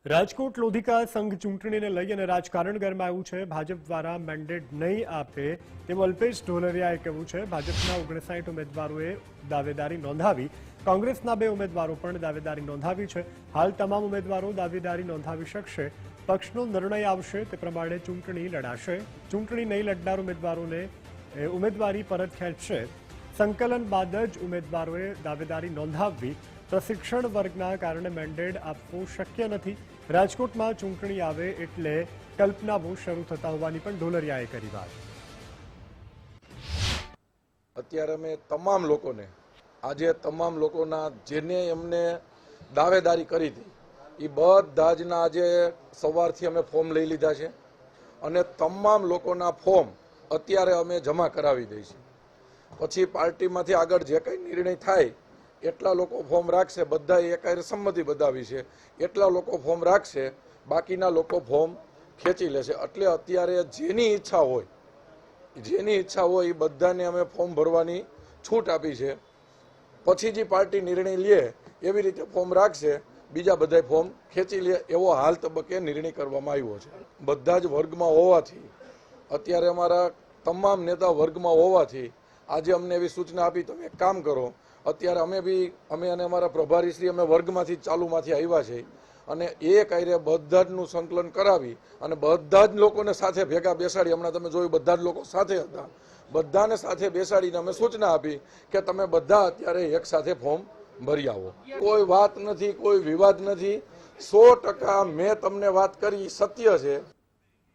રાજકોટ લોધિકા સંઘ ચૂંટણીને લઈ અને રાજકારણ ગરમાયું છે। ભાજપ દ્વારા મેન્ડેટ નહીં આપે તેવું અલ્પેશ ઢોલરિયાએ કહ્યું છે। ભાજપના 59 ઉમેદવારોએ દાવેદારી નોંધાવી, કોંગ્રેસના 2 ઉમેદવારો પણ દાવેદારી નોંધાવી છે। હાલ તમામ ઉમેદવારો દાવેદારી નોંધાવી શકશે। પક્ષનો નિર્ણય આવશે તે પ્રમાણે ચૂંટણી લડાશે। ચૂંટણી નહીં લડનાર ઉમેદવારોને ઉમેદવારી પરત ખેંચશે। સંકલન બાદ જ ઉમેદવારોએ દાવેદારી નોંધાવવી। પ્રશિક્ષણ વર્ગના કારણે મેન્ડેટ આપવું શક્ય નથી। રાજકોટમાં ચૂંટણી આવે એટલે કલ્પનાઓ શરૂ થતા હોવાની પણ ઢોલરિયાએ કરી વાત। અત્યારે અમે તમામ લોકોને આજે તમામ લોકોના જેને એમને દાવેદારી કરી હતી એ બધા જના આજે સવારથી અમે ફોર્મ લઈ લીધા છે અને તમામ લોકોના ફોર્મ અત્યારે અમે જમા કરાવી દઈશું। પછી પાર્ટીમાંથી આગળ જે કંઈ નિર્ણય થાય એટલા લોકો ફોર્મ રાખશે। બધા એકારે સંમતિ બતાવી છે એટલા લોકો ફોર્મ રાખશે, બાકીના લોકો ફોર્મ ખેંચી લેશે। એટલે અત્યારે જેની ઈચ્છા હોય એ બધાને અમે ફોર્મ ભરવાની છૂટ આપી છે। પછી જે પાર્ટી નિર્ણય લે એવી રીતે ફોર્મ રાખશે, બીજા બધા ફોર્મ ખેંચી લે એવો હાલ તબક્કે નિર્ણય કરવામાં આવ્યો છે। બધા જ વર્ગમાં હોવાથી અત્યારે અમારા તમામ નેતા વર્ગમાં હોવાથી આજે અમને એવી સૂચના આપી તમે એક કામ કરો, અત્યારે અમે અને અમારા પ્રભારીશ્રી અમે વર્ગમાંથી ચાલુમાંથી આવ્યા છે અને એ કાર્ય બધા જનું સંકલન કરાવી અને બધા જ લોકોને સાથે ભેગા બેસાડી, હમણાં તમે જોયું બધા જ લોકો સાથે હતા, બધાને સાથે બેસાડીને અમે સૂચના આપી કે તમે બધા અત્યારે એક સાથે ફોર્મ ભરી આવો। કોઈ વાત નથી, કોઈ વિવાદ નથી। 100% મેં તમને વાત કરી સત્ય છે।